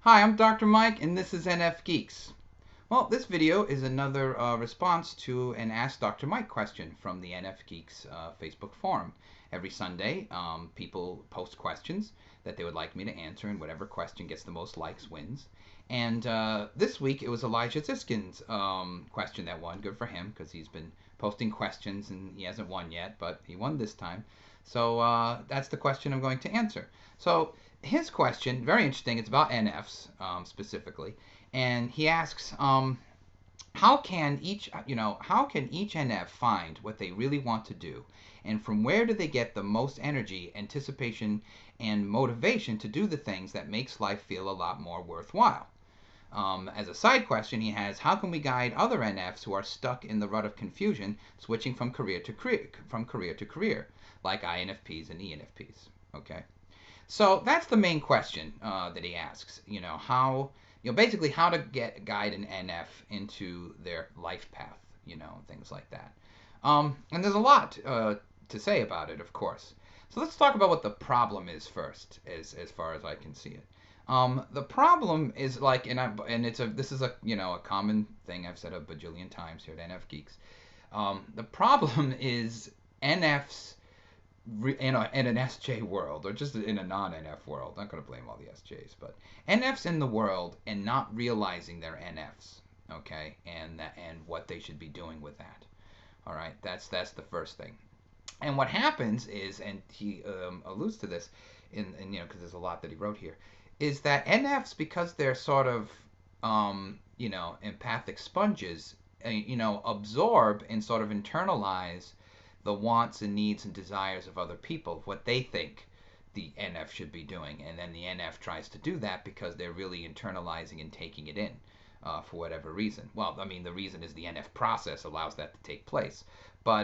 Hi, I'm Dr. Mike, and this is NFGeeks. Well, this video is another response to an Ask Dr. Mike question from the NFGeeks Facebook forum. Every Sunday, people post questions that they would like me to answer, and whatever question gets the most likes wins. And this week, it was Elijah Ziskin's question that won. Good for him, because he's been posting questions, and he hasn't won yet, but he won this time. So that's the question I'm going to answer. So his question, very interesting. It's about NFs specifically, and he asks, how can each NF find what they really want to do, and from where do they get the most energy, anticipation, and motivation to do the things that makes life feel a lot more worthwhile? As a side question, he has, how can we guide other NFs who are stuck in the rut of confusion, switching from career to career, like INFPs and ENFPs? Okay. So that's the main question that he asks. Basically how to guide an NF into their life path. Things like that. And there's a lot to say about it, of course. So let's talk about what the problem is first, as far as I can see it. The problem is this is a common thing I've said a bajillion times here at NFGeeks. The problem is NFs in an SJ world, or just in a non-NF world. I'm not going to blame all the SJs, but NFs in the world and not realizing they're NFs, okay, and what they should be doing with that. All right, that's the first thing. And what happens is, and he alludes to this because there's a lot that he wrote here, is that NFs, because they're sort of empathic sponges, absorb and sort of internalize the wants and needs and desires of other people, what they think the NF should be doing. And then the NF tries to do that because they're really internalizing and taking it in for whatever reason. Well, I mean, the reason is the NF process allows that to take place. But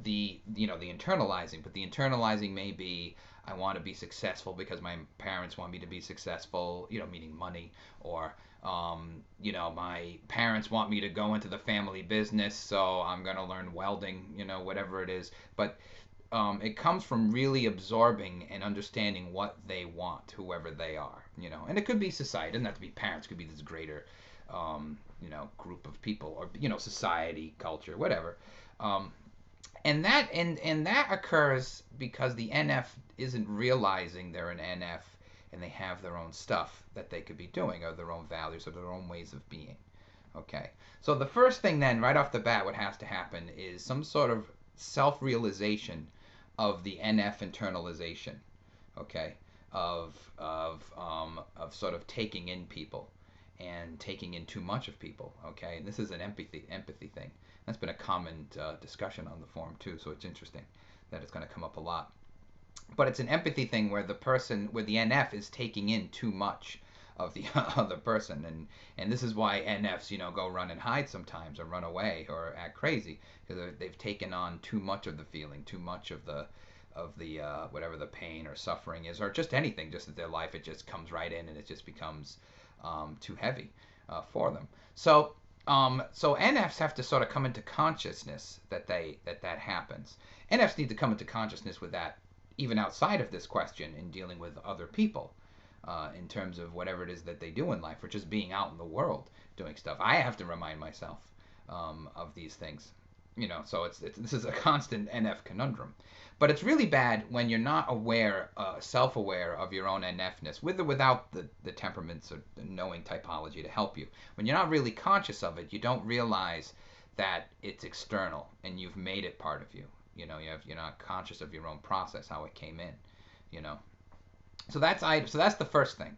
the internalizing may be, I want to be successful because my parents want me to be successful, meaning money, or my parents want me to go into the family business, so I'm going to learn welding, whatever it is. But it comes from really absorbing and understanding what they want, whoever they are, and it could be society. It doesn't have to be parents. It could be this greater, group of people, or, society, culture, whatever. And that occurs because the NF isn't realizing they're an NF and they have their own stuff that they could be doing, or their own values, or their own ways of being. Okay. So the first thing then, right off the bat, what has to happen is some sort of self-realization of the NF internalization. Okay. Of sort of taking in people and taking in too much of people. Okay. And this is an empathy thing. That's been a common discussion on the forum too, so it's interesting that it's going to come up a lot. But it's an empathy thing where the NF is taking in too much of the other person, and this is why NFs go run and hide sometimes, or run away, or act crazy, because they've taken on too much of the feeling, too much of the whatever the pain or suffering is, or just anything, just in their life. It just comes right in, and it just becomes too heavy for them. So NFs have to sort of come into consciousness that happens. NFs need to come into consciousness with that, even outside of this question, in dealing with other people, in terms of whatever it is that they do in life, or just being out in the world doing stuff. I have to remind myself of these things, So this is a constant NF conundrum. But it's really bad when you're not aware, self-aware of your own NFness, with or without the temperaments or the knowing typology to help you. When you're not really conscious of it, you don't realize that it's external and you've made it part of you. You're not conscious of your own process, how it came in. So that's the first thing.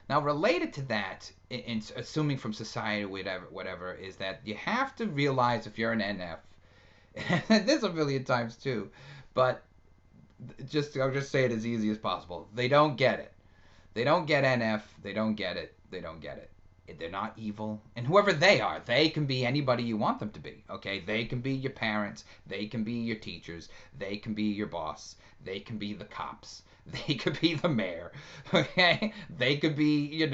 Now related to that, in assuming from society, whatever, is that you have to realize, if you're an NF, and this a million times too, but I'll just say it as easy as possible. They don't get it. They don't get NF. They don't get it. They don't get it. They're not evil. And whoever they are, they can be anybody you want them to be. Okay? They can be your parents. They can be your teachers. They can be your boss. They can be the cops. They could be the mayor. Okay? They could be,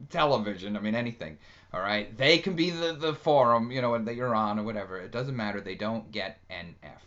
television. I mean, anything. All right? They can be the forum, that you're on or whatever. It doesn't matter. They don't get NF.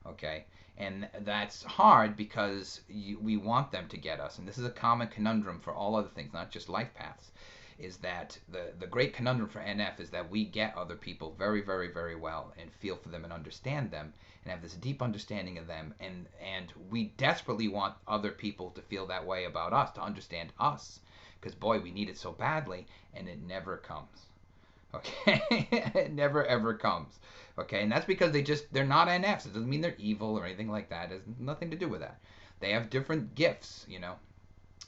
Okay? And that's hard because we want them to get us. And this is a common conundrum for all other things, not just life paths. Is that the great conundrum for NF is that we get other people very, very, very well and feel for them and understand them and have this deep understanding of them. And we desperately want other people to feel that way about us, to understand us. Because, boy, we need it so badly, and it never comes. Okay? It never, ever comes. Okay? And that's because they're not NFs. It doesn't mean they're evil or anything like that. It has nothing to do with that. They have different gifts,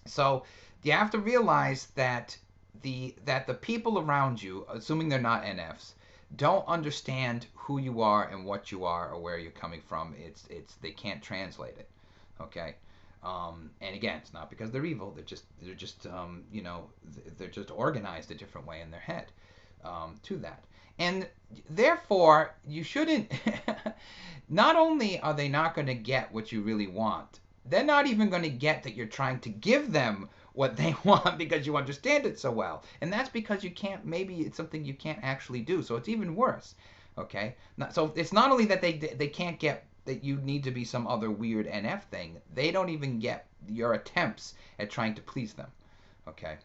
So you have to realize that the people around you, assuming they're not NFs, don't understand who you are and what you are or where you're coming from. They can't translate it. Okay? And again, it's not because they're evil. They're just organized a different way in their head to that. And therefore, you shouldn't. Not only are they not going to get what you really want, they're not even going to get that you're trying to give them what they want because you understand it so well. And that's because you can't. Maybe it's something you can't actually do. So it's even worse. Okay. So it's not only that they can't get that you need to be some other weird NF thing. They don't even get your attempts at trying to please them. Okay.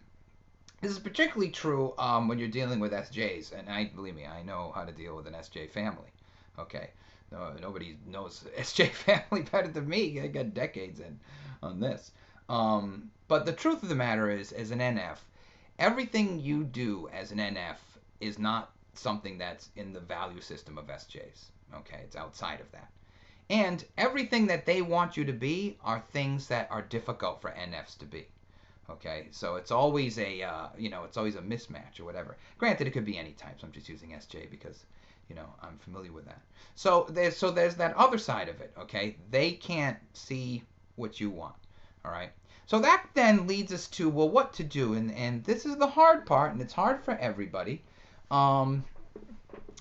This is particularly true when you're dealing with SJs, and believe me, I know how to deal with an SJ family. Okay, no, nobody knows SJ family better than me. I got decades in on this. But the truth of the matter is, as an NF, everything you do as an NF is not something that's in the value system of SJs. Okay, it's outside of that. And everything that they want you to be are things that are difficult for NFs to be. Okay, so it's always it's always a mismatch or whatever. Granted, it could be any types. I'm just using SJ because, I'm familiar with that. So there's that other side of it. Okay, they can't see what you want. All right. So that then leads us to, well, what to do, and this is the hard part, and it's hard for everybody. And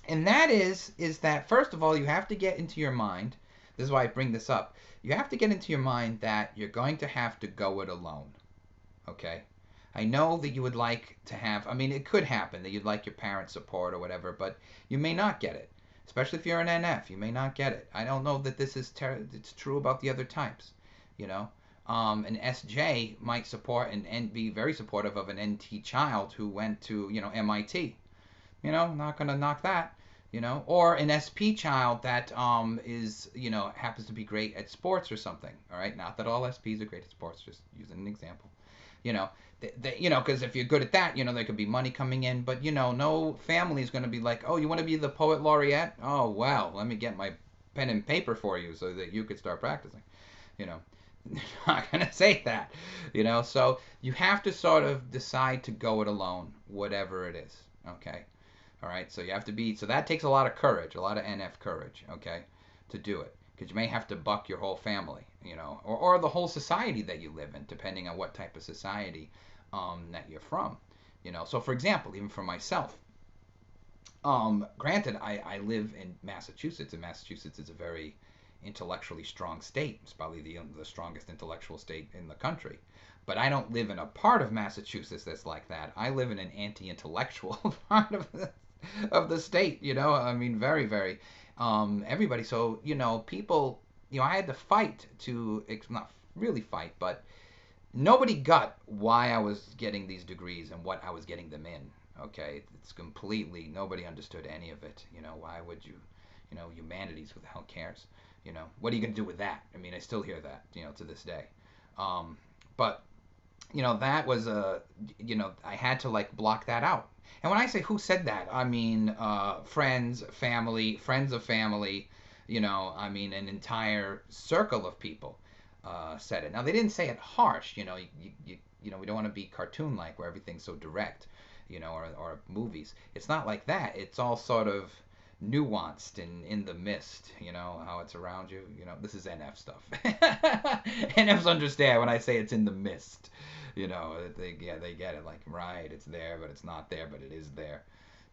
that is that first of all, you have to get into your mind. This is why I bring this up. You have to get into your mind that you're going to have to go it alone. Okay? I know that you would like to have, it could happen that you'd like your parents' support or whatever, but you may not get it. Especially if you're an NF, you may not get it. I don't know that this is it's true about the other types, An SJ might support and be very supportive of an NT child who went to, MIT. Not going to knock that. Or an SP child that is, happens to be great at sports or something. All right, not that all SPs are great at sports, just using an example. Because if you're good at that, there could be money coming in, but no family is going to be like, oh, you want to be the poet laureate? Oh, well, let me get my pen and paper for you so that you could start practicing. They're not going to say that. So you have to sort of decide to go it alone, whatever it is. Okay. All right, so you have to so that takes a lot of courage, a lot of NF courage, okay, to do it. Because you may have to buck your whole family, or the whole society that you live in, depending on what type of society that you're from. So for example, even for myself, granted, I live in Massachusetts, and Massachusetts is a very intellectually strong state. It's probably the strongest intellectual state in the country. But I don't live in a part of Massachusetts that's like that. I live in an anti-intellectual part of the state, very, very, everybody. So, people, I had to fight to, not really fight, but nobody got why I was getting these degrees and what I was getting them in. Okay. It's completely, nobody understood any of it. Why would you, humanities, who the hell cares? What are you going to do with that? I still hear that, to this day. But, that was I had to block that out. And when I say who said that, friends, family, friends of family, an entire circle of people said it. Now, they didn't say it harsh, we don't want to be cartoon-like where everything's so direct, or movies. It's not like that. It's all sort of, nuanced and in the mist, how it's around you. This is NF stuff. NFs understand when I say it's in the mist. They get it. Like, right, it's there, but it's not there, but it is there.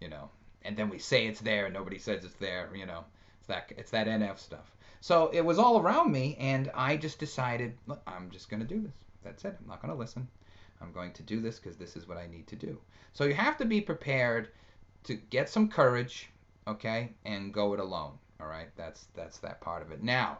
You know, and then we say it's there, and nobody says it's there. It's that NF stuff. So it was all around me, and I just decided, look, I'm just gonna do this. That's it. I'm not gonna listen. I'm going to do this because this is what I need to do. So you have to be prepared to get some courage, okay, and go it alone. All right, that's that part of it. Now,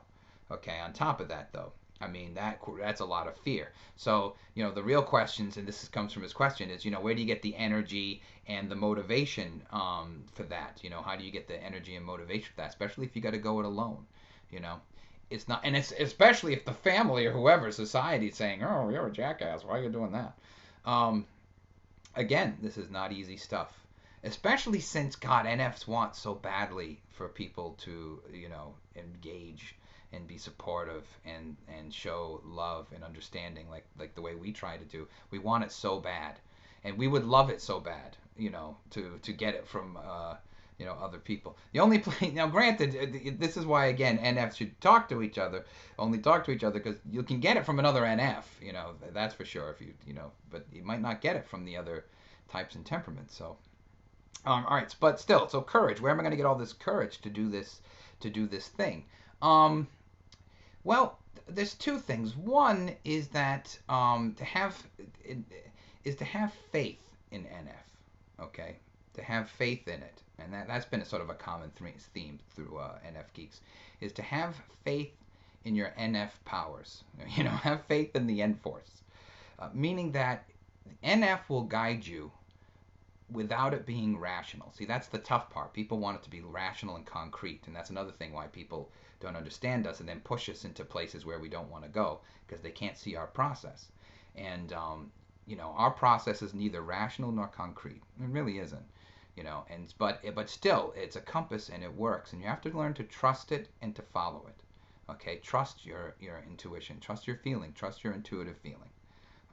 okay, on top of that though, I mean that's a lot of fear. So the real questions, and comes from his question, is where do you get the energy and the motivation for that? How do you get the energy and motivation for that, especially if you got to go it alone? You know, it's not, and it's especially if the family or whoever society is saying, "Oh, you're a jackass. Why are you doing that?" Um, Again, this is not easy stuff, especially since God NFs want so badly for people to engage and be supportive and show love and understanding like the way we try to do. We want it so bad, and we would love it so bad, to get it from other people. The only place now, granted, this is why again NFs should talk to each other. Only talk to each other because you can get it from another NF. That's for sure. If but you might not get it from the other types and temperaments. So, all right, but still, so courage. Where am I going to get all this courage to do this thing? Um, well, there's two things. One is that to have faith in NF. Okay, to have faith in it, and that's been a sort of a common theme through NFGeeks, is to have faith in your NF powers. Have faith in the N force, meaning that NF will guide you without it being rational. See, that's the tough part. People want it to be rational and concrete, and that's another thing why people don't understand us and then push us into places where we don't want to go because they can't see our process. And our process is neither rational nor concrete. It really isn't. But still, it's a compass and it works, and you have to learn to trust it and to follow it. Okay, trust your intuition, trust your feeling, trust your intuitive feeling.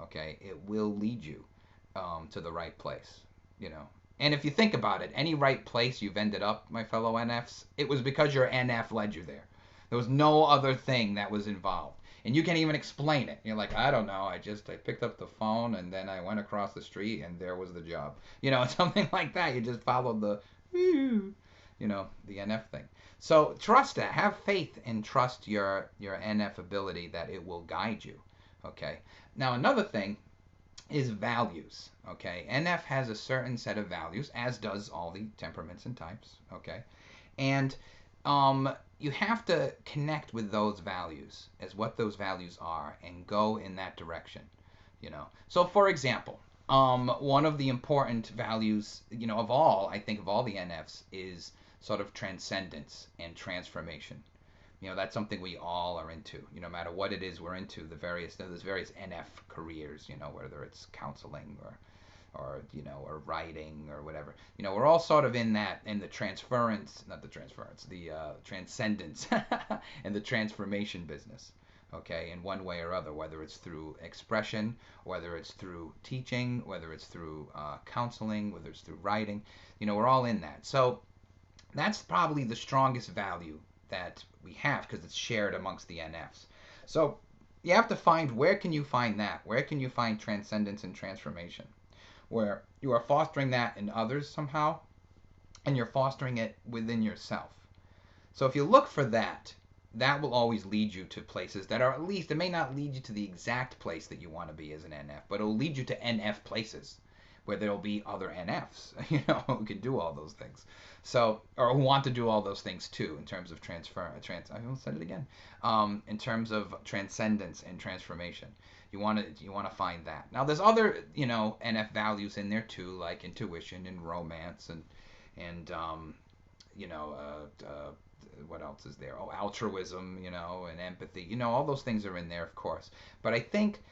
Okay, it will lead you to the right place. And if you think about it, any right place you've ended up, my fellow NFs, it was because your NF led you there. There was no other thing that was involved. And you can't even explain it. You're like, I don't know. I picked up the phone and then I went across the street and there was the job. Something like that. You just followed the NF thing. So trust that. Have faith and trust your NF ability that it will guide you. Okay. Now another thing is values. Okay. NF has a certain set of values, as does all the temperaments and types. Okay. And you have to connect with those values as what those values are and go in that direction. So for example, one of the important values, of all, I think of all the NFs, is sort of transcendence and transformation. That's something we all are into. No matter what it is we're into, there's various NF careers. Whether it's counseling or writing or whatever. We're all sort of in the transference, not the transference, the transcendence and the transformation business. Okay, in one way or other, whether it's through expression, whether it's through teaching, whether it's through counseling, whether it's through writing. We're all in that. So that's probably the strongest value that we have because it's shared amongst the NFs. So you have to find, where can you find that? Where can you find transcendence and transformation? Where you are fostering that in others somehow, and you're fostering it within yourself. So if you look for that, that will always lead you to places that are, at least, it may not lead you to the exact place that you want to be as an NF, but it'll lead you to NF places where there'll be other NFs, who can do all those things. So, or who want to do all those things too, in terms of I almost said it again. In terms of transcendence and transformation. You want to find that. Now there's other, NF values in there too, like intuition and romance and what else is there? Oh, altruism, and empathy. All those things are in there, of course. But I think,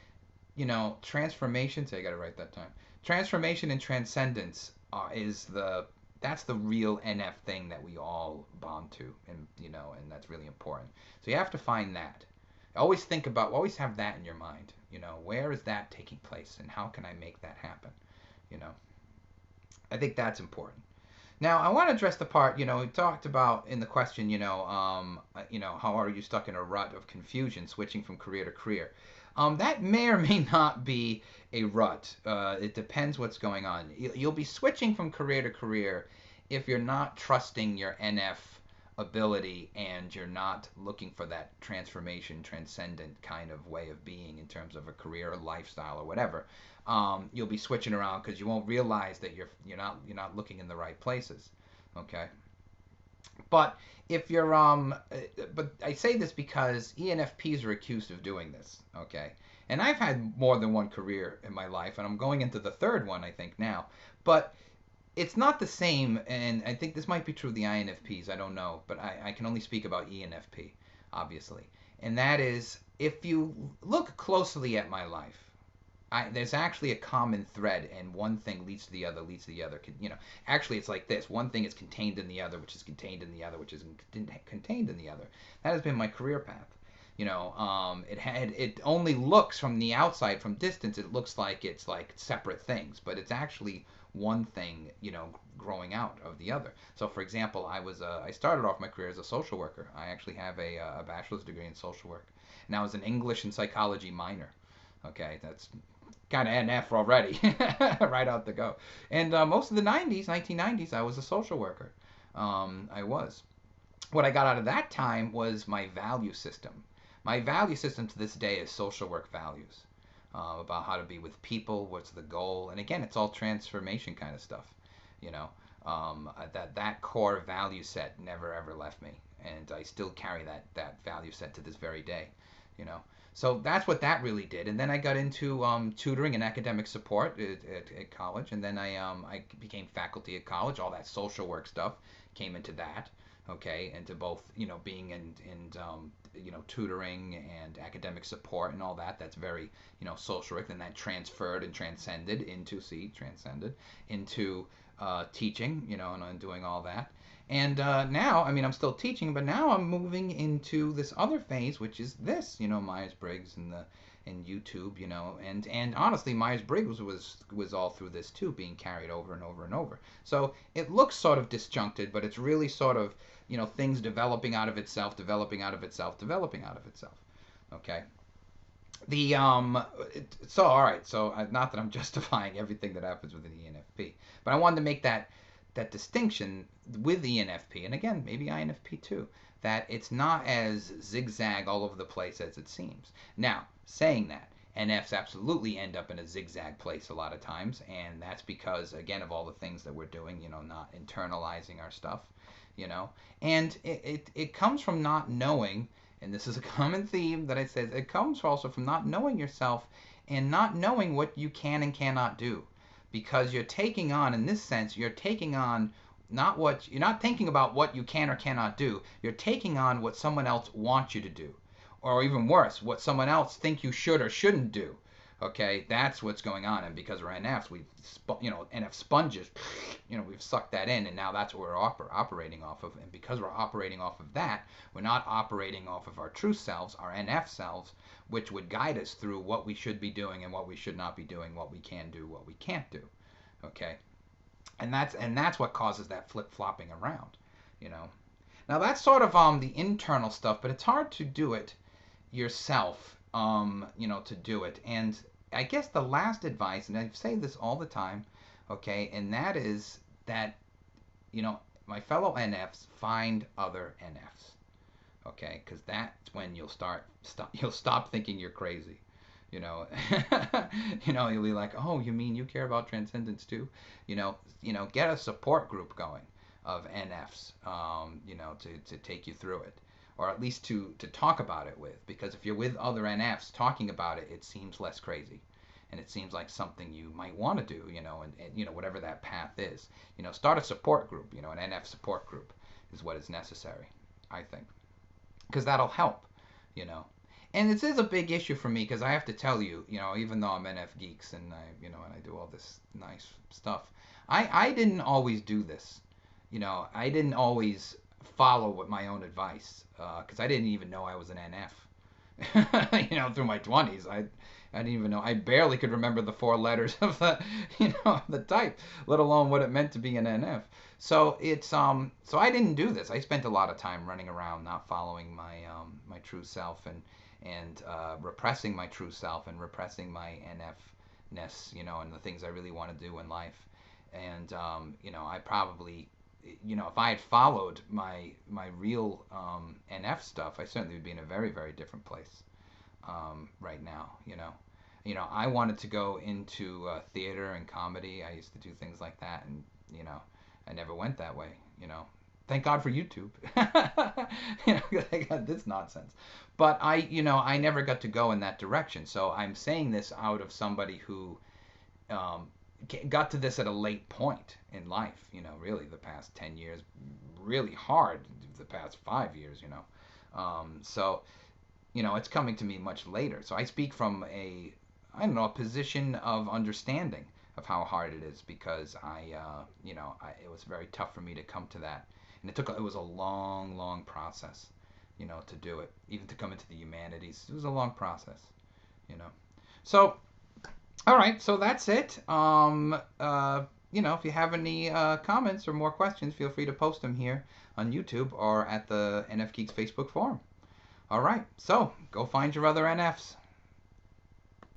transformation. So I got to write that time. Transformation and transcendence that's the real NF thing that we all bond to, and that's really important. So you have to find that. Always have that in your mind. Where is that taking place, and how can I make that happen? I think that's important. Now, I want to address the part, we talked about in the question, how are you stuck in a rut of confusion switching from career to career? That may or may not be a rut. It depends what's going on. You'll be switching from career to career if you're not trusting your NF ability and you're not looking for that transformation, transcendent kind of way of being in terms of a career or lifestyle or whatever. You'll be switching around because you won't realize that you're not looking in the right places. Okay, but if you're but I say this because ENFPs are accused of doing this. Okay, and I've had more than one career in my life, and I'm going into the third one I think now. But it's not the same, and I think this might be true of the INFPs. I don't know, but I can only speak about ENFP, obviously, and that is if you look closely at my life, there's actually a common thread, and one thing leads to the other, leads to the other. Actually, it's like this: one thing is contained in the other, which is contained in the other, which is contained in the other. That has been my career path. It only looks from the outside, from distance, it looks like it's like separate things, but it's actually one thing, growing out of the other. So, for example, I started off my career as a social worker. I actually have a bachelor's degree in social work, and I was an English and psychology minor. Okay, that's kind of NF already, right out the go. And most of the 1990s, I was a social worker. I was. What I got out of that time was my value system. My value system to this day is social work values, about how to be with people, what's the goal, and again, it's all transformation kind of stuff. You know, that core value set never ever left me, and I still carry that value set to this very day. You know, so that's what that really did. And then I got into tutoring and academic support at college, and then I became faculty at college. All that social work stuff came into that. Okay, into both being in tutoring and academic support and all that. That's very social work. Then that transferred and transcended into teaching. And doing all that. And now, I mean, I'm still teaching, but now I'm moving into this other phase, which is this, Myers-Briggs and YouTube, and honestly, Myers-Briggs was all through this too, being carried over and over and over. So it looks sort of disjuncted, but it's really sort of, things developing out of itself, developing out of itself, developing out of itself. Okay. The so all right, so not that I'm justifying everything that happens with an ENFP, but I wanted to make that distinction with ENFP, and again, maybe INFP too, that it's not as zigzag all over the place as it seems. Now, saying that, NFs absolutely end up in a zigzag place a lot of times, and that's because, again, of all the things that we're doing, not internalizing our stuff, and it comes from not knowing, and this is a common theme that I said, it comes also from not knowing yourself and not knowing what you can and cannot do, because you're taking on, in this sense, you're taking on you're not thinking about what you can or cannot do. You're taking on what someone else wants you to do, or even worse, what someone else think you should or shouldn't do. Okay, that's what's going on, and because we're NFs, NF sponges, we've sucked that in, and now that's what we're operating off of. And because we're operating off of that, we're not operating off of our true selves, our NF selves, which would guide us through what we should be doing and what we should not be doing, what we can do, what we can't do. Okay, and that's what causes that flip-flopping around. you know Now that's sort of the internal stuff, but it's hard to do it yourself, to do it. And I guess the last advice, and I say this all the time, okay, and that is that, my fellow NFs, find other NFs, okay, because that's when you'll stop thinking you're crazy. you know you'll be like, oh, you mean you care about transcendence too? Get a support group going of NFs, to take you through it, or at least to talk about it with, because if you're with other NFs talking about it, it seems less crazy, and it seems like something you might want to do, and whatever that path is, start a support group, an NF support group is what is necessary, I think, because that'll help, you know. And this is a big issue for me, because I have to tell you, even though I'm NFGeeks and I do all this nice stuff, I didn't always do this. I didn't always follow with my own advice, because I didn't even know I was an NF. Through my 20s. I didn't even know. I barely could remember the four letters of the type, let alone what it meant to be an NF. So so I didn't do this. I spent a lot of time running around, not following my true self, and repressing my true self and repressing my NF-ness, and the things I really want to do in life. And I probably, if I had followed my real NF stuff, I certainly would be in a very, very different place right now. I wanted to go into theater and comedy. I used to do things like that, and I never went that way. Thank God for YouTube. I got this nonsense. But I never got to go in that direction. So I'm saying this out of somebody who um, got to this at a late point in life. Really the past 10 years, really hard the past 5 years. So it's coming to me much later. So I speak from I don't know, a position of understanding of how hard it is because it was very tough for me to come to that, and it was a long, long process, to do it, even to come into the humanities. It was a long process, you know. So, all right, so that's it. If you have any comments or more questions, feel free to post them here on YouTube or at the NF Geeks Facebook forum. All right, so go find your other NFs.